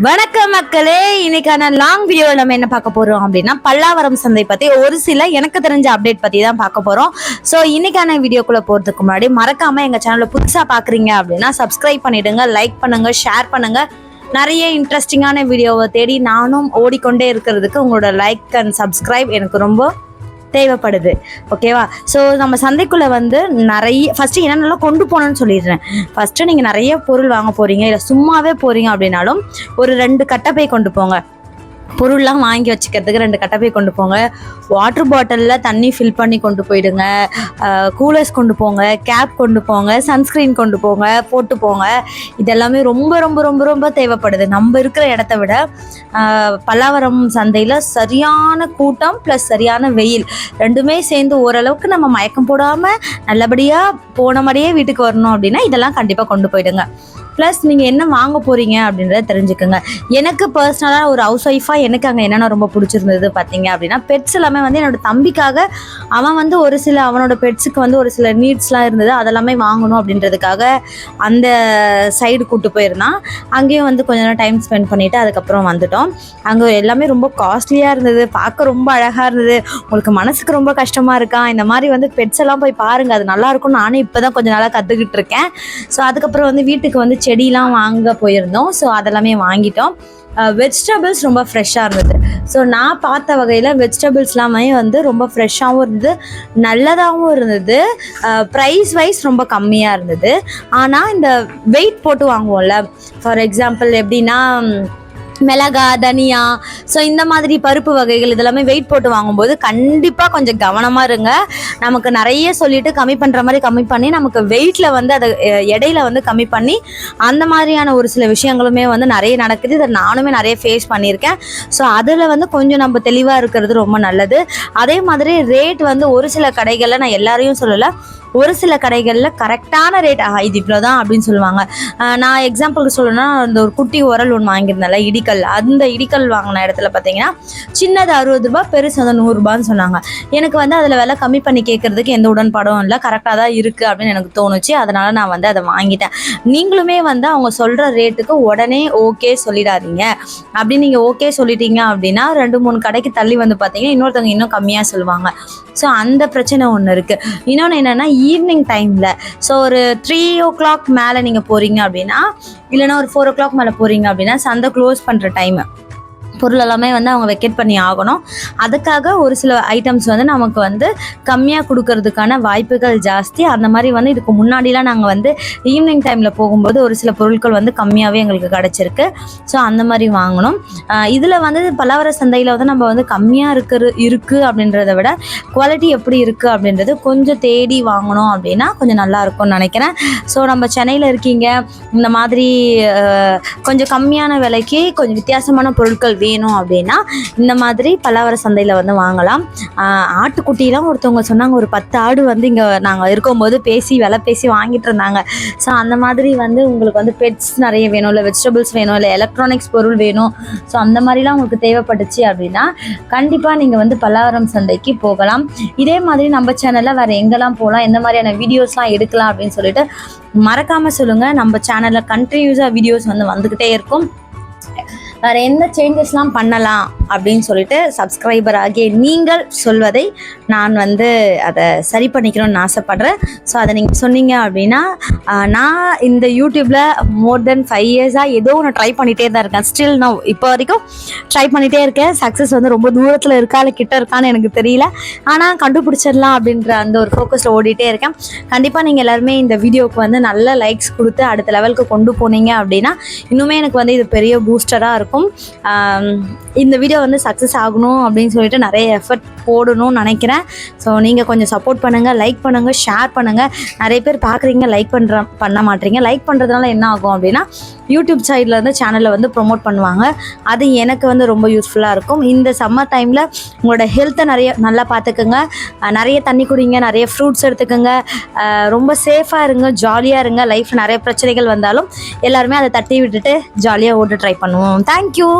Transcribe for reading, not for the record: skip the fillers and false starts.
வணக்கம் மக்களே, இன்னைக்கான லாங் வீடியோ நம்ம என்ன பார்க்க போறோம் அப்படின்னா பல்லாவரம் சந்தை பத்தி ஒரு சில எனக்கு தெரிஞ்ச அப்டேட் பத்தி தான் பார்க்க போறோம். ஸோ இன்னைக்கான வீடியோக்குள்ள போறதுக்கு முன்னாடி மறக்காம எங்க சேனலை புதுசா பாக்குறீங்க அப்படின்னா சப்ஸ்கிரைப் பண்ணிடுங்க, லைக் பண்ணுங்க, ஷேர் பண்ணுங்க. நிறைய இன்ட்ரெஸ்டிங்கான வீடியோவை தேடி நானும் ஓடிக்கொண்டே இருக்கிறதுக்கு உங்களோட லைக் அண்ட் சப்ஸ்கிரைப் எனக்கு ரொம்ப தேவைப்படுது. ஓகேவா? ஸோ நம்ம சந்தைக்குள்ளே வந்து நிறைய ஃபஸ்ட்டு என்னென்னலாம் கொண்டு போகணுன்னு சொல்லிடுறேன். ஃபஸ்ட்டு நீங்கள் நிறைய பொருள் வாங்க போகிறீங்க, இல்லை சும்மாவே போகிறீங்க அப்படின்னாலும் ஒரு 2 கட்டப்பை கொண்டு போங்க. பொருள்லாம் வாங்கி வச்சுக்கிறதுக்கு 2 கட்டப்பை கொண்டு போங்க. வாட்டர் பாட்டிலில் தண்ணி ஃபில் பண்ணி கொண்டு போயிடுங்க. கூலர்ஸ் கொண்டு போங்க, கேப் கொண்டு போங்க, சன்ஸ்க்ரீன் கொண்டு போங்க, போட்டு போங்க. இதெல்லாமே ரொம்ப ரொம்ப ரொம்ப ரொம்ப தேவைப்படுது. நம்ம இருக்கிற இடத்த விட பல்லாவரம் சந்தையில் சரியான கூட்டம் ப்ளஸ் சரியான வெயில் ரெண்டுமே சேர்ந்து ஓரளவுக்கு நம்ம மயக்கம் போடாமல் நல்லபடியாக போன மாதிரியே வீட்டுக்கு வரணும் அப்படின்னா இதெல்லாம் கண்டிப்பாக கொண்டு போயிடுங்க. ப்ளஸ் நீங்கள் என்ன வாங்க போகிறீங்க அப்படின்றத தெரிஞ்சுக்கோங்க. எனக்கு பர்சனலாக ஒரு ஹவுஸ் ஒய்ஃபாக எனக்கு அங்கே என்னென்ன ரொம்ப பிடிச்சிருந்தது பார்த்தீங்க அப்படின்னா, பெட்ஸ் எல்லாமே வந்து என்னோடய தம்பிக்காக அவன் வந்து ஒரு சில அவனோட பெட்ஸுக்கு வந்து ஒரு சில நீட்ஸ்லாம் இருந்தது, அதெல்லாமே வாங்கணும் அப்படின்றதுக்காக அந்த சைடு கூப்பிட்டு போயிருந்தான். அங்கேயும் வந்து கொஞ்ச நேரம் டைம் ஸ்பெண்ட் பண்ணிவிட்டு அதுக்கப்புறம் வந்துட்டோம். அங்கே எல்லாமே ரொம்ப காஸ்ட்லியாக இருந்தது, பார்க்க ரொம்ப அழகாக இருந்தது. உங்களுக்கு மனசுக்கு ரொம்ப கஷ்டமாக இருக்கா, இந்த மாதிரி வந்து பெட்ஸ் எல்லாம் போய் பாருங்கள், அது நல்லாயிருக்கும். நானே இப்போ தான் கொஞ்சம் நாளாக கற்றுக்கிட்டு இருக்கேன். ஸோ அதுக்கப்புறம் வந்து வீட்டுக்கு வந்து செடியெலாம் வாங்க போயிருந்தோம். ஸோ அதெல்லாமே வாங்கிட்டோம். வெஜிடபிள்ஸ் ரொம்ப ஃப்ரெஷ்ஷாக இருந்தது. ஸோ நான் பார்த்த வகையில் வெஜிடபிள்ஸ்லாமே வந்து ரொம்ப ஃப்ரெஷ்ஷாகவும் இருந்தது, நல்லதாகவும் இருந்தது. ப்ரைஸ் வைஸ் ரொம்ப கம்மியாக இருந்தது. ஆனால் இந்த வெயிட் போட்டு வாங்குவோம்ல, ஃபார் எக்ஸாம்பிள் எப்படின்னா மிளகா, தனியா, ஸோ இந்த மாதிரி பருப்பு வகைகள் இதெல்லாமே வெயிட் போட்டு வாங்கும்போது கண்டிப்பாக கொஞ்சம் கவனமாக இருங்க. நமக்கு நிறைய சொல்லிட்டு கம்மி பண்ணுற மாதிரி கம்மி பண்ணி நமக்கு வெயிட்டில் வந்து அதை இடையில வந்து கம்மி பண்ணி அந்த மாதிரியான ஒரு சில விஷயங்களுமே வந்து நிறைய நடக்குது. இதை நானுமே நிறைய ஃபேஸ் பண்ணியிருக்கேன். ஸோ அதில் வந்து கொஞ்சம் நம்ம தெளிவாக இருக்கிறது ரொம்ப நல்லது. அதே மாதிரி ரேட் வந்து ஒரு சில கடைகளில், நான் எல்லாரையும் சொல்லலை, ஒரு சில கடைகளில் கரெக்டான ரேட் இது இவ்வளோ தான் அப்படின்னு சொல்லுவாங்க. நான் எக்ஸாம்பிளுக்கு சொல்லணும்னா, அந்த ஒரு குட்டி உரல் ஒன்று வாங்கியிருந்தேன்ல, இடிக்கல், அந்த இடிக்கல் வாங்கின இடத்துல பார்த்தீங்கன்னா சின்னது 60 ரூபா, பெருசு வந்து 100 ரூபான்னு சொன்னாங்க. எனக்கு வந்து அதில் விலை கம்மி பண்ணி கேட்குறதுக்கு எந்த உடன்பாடும் இல்லை, கரெக்டாக தான் இருக்குது அப்படின்னு எனக்கு தோணுச்சு. அதனால் நான் வந்து அதை வாங்கிட்டேன். நீங்களுமே வந்து அவங்க சொல்கிற ரேட்டுக்கு உடனே ஓகே சொல்லிடாதீங்க. அப்படி நீங்கள் ஓகே சொல்லிட்டீங்க அப்படின்னா 2-3 கடைக்கு தள்ளி வந்து பார்த்தீங்கன்னா இன்னொருத்தவங்க இன்னும் கம்மியாக சொல்லுவாங்க. ஸோ அந்த பிரச்சனை ஒன்று இருக்குது. இன்னொன்று என்னென்னா, ஈவினிங் டைமில், ஸோ ஒரு 3 o'clock மேலே நீங்கள் போகிறீங்க அப்படின்னா, இல்லைனா ஒரு 4 o'clock மேலே போகிறீங்க அப்படின்னா சந்தை க்ளோஸ் பண்ணுற டைமு, பொருள் எல்லாமே வந்து அவங்க வெக்கேட் பண்ணி ஆகணும். அதுக்காக ஒரு சில ஐட்டம்ஸ் வந்து நமக்கு வந்து கம்மியாக கொடுக்கறதுக்கான வாய்ப்புகள் ஜாஸ்தி. அந்த மாதிரி வந்து இதுக்கு முன்னாடிலாம் நாங்கள் வந்து ஈவினிங் டைமில் போகும்போது ஒரு சில பொருட்கள் வந்து கம்மியாகவே எங்களுக்கு கிடச்சிருக்கு. ஸோ அந்த மாதிரி வாங்கணும். இதில் வந்து பல்லாவர சந்தையில் வந்து நம்ம வந்து கம்மியாக இருக்குது அப்படின்றத விட குவாலிட்டி எப்படி இருக்குது அப்படின்றது கொஞ்சம் தேடி வாங்கணும் அப்படின்னா கொஞ்சம் நல்லா இருக்கும்னு நினைக்கிறேன். ஸோ நம்ம சென்னையில் இருக்கீங்க, இந்த மாதிரி கொஞ்சம் கம்மியான விலைக்கு கொஞ்சம் வித்தியாசமான பொருட்கள் வேணும் அப்படின்னா இந்த மாதிரி பல்லாவர சந்தையில் வந்து வாங்கலாம். ஆட்டுக்குட்டிலாம் ஒருத்தவங்க சொன்னாங்க, ஒரு 10 ஆடு வந்து இங்கே நாங்கள் இருக்கும்போது விலை பேசி வாங்கிட்டு இருந்தாங்க. ஸோ அந்த மாதிரி வந்து உங்களுக்கு வந்து பெட்ஸ் நிறைய வேணும், இல்லை வெஜிடபிள்ஸ் வேணும், இல்லை எலக்ட்ரானிக்ஸ் பொருள் வேணும், ஸோ அந்த மாதிரிலாம் உங்களுக்கு தேவைப்பட்டுச்சு அப்படின்னா கண்டிப்பாக நீங்கள் வந்து பல்லாவரம் சந்தைக்கு போகலாம். இதே மாதிரி நம்ம சேனலில் வேறு எங்கெல்லாம் போகலாம், எந்த மாதிரியான வீடியோஸ்லாம் எடுக்கலாம் அப்படின்னு சொல்லிட்டு மறக்காமல் சொல்லுங்கள். நம்ம சேனலில் கண்டினியூஸாக வீடியோஸ் வந்து வந்துக்கிட்டே இருக்கும். வேறு எந்த சேஞ்சஸ்லாம் பண்ணலாம் அப்படின்னு சொல்லிட்டு சப்ஸ்கிரைபர் ஆகிய நீங்கள் சொல்வதை நான் வந்து அதை சரி பண்ணிக்கணும்னு ஆசைப்பட்றேன். ஸோ அதை நீங்கள் சொன்னீங்க அப்படின்னா நான் இந்த யூடியூப்பில் மோர் தென் 5 இயர்ஸாக ஏதோ ஒன்று ட்ரை பண்ணிகிட்டே தான் இருக்கேன். ஸ்டில் நான் இப்போ வரைக்கும் ட்ரை பண்ணிகிட்டே இருக்கேன். சக்ஸஸ் வந்து ரொம்ப தூரத்தில் இருக்கா இல்லை கிட்ட இருக்கான்னு எனக்கு தெரியல, ஆனால் கண்டுபிடிச்சிடலாம் அப்படின்ற அந்த ஒரு ஃபோக்கஸில் ஓடிட்டே இருக்கேன். கண்டிப்பாக நீங்கள் எல்லாருமே இந்த வீடியோவுக்கு வந்து நல்ல லைக்ஸ் கொடுத்து அடுத்த லெவலுக்கு கொண்டு போனீங்க அப்படின்னா இன்னுமே எனக்கு வந்து இது பெரிய பூஸ்டராக இருக்கும். இந்த வீடியோ வந்து சக்ஸஸ் ஆகணும் அப்படின்னு சொல்லிட்டு நிறைய எஃபர்ட் போடணும்னு நினைக்கிறேன். ஸோ நீங்கள் கொஞ்சம் சப்போர்ட் பண்ணுங்கள், லைக் பண்ணுங்கள், ஷேர் பண்ணுங்கள். நிறைய பேர் பார்க்குறீங்க, லைக் பண்ண மாட்டீங்க. லைக் பண்ணுறதுனால என்ன ஆகும் அப்படின்னா யூடியூப் சைடில் வந்து சேனலில் வந்து ப்ரொமோட் பண்ணுவாங்க. அது எனக்கு வந்து ரொம்ப யூஸ்ஃபுல்லாக இருக்கும். இந்த சம்மர் டைமில் உங்களோட ஹெல்த்தை நல்லா பார்த்துக்குங்க, நிறைய தண்ணி குடிங்க, நிறைய ஃப்ரூட்ஸ் எடுத்துக்கோங்க, ரொம்ப சேஃபாக இருங்க, ஜாலியாக இருங்க. லைஃப்பில் நிறைய பிரச்சனைகள் வந்தாலும் எல்லாருமே அதை தட்டி விட்டுட்டு ஜாலியாக ஓட்ட ட்ரை பண்ணுவோம். தேங்க்யூ.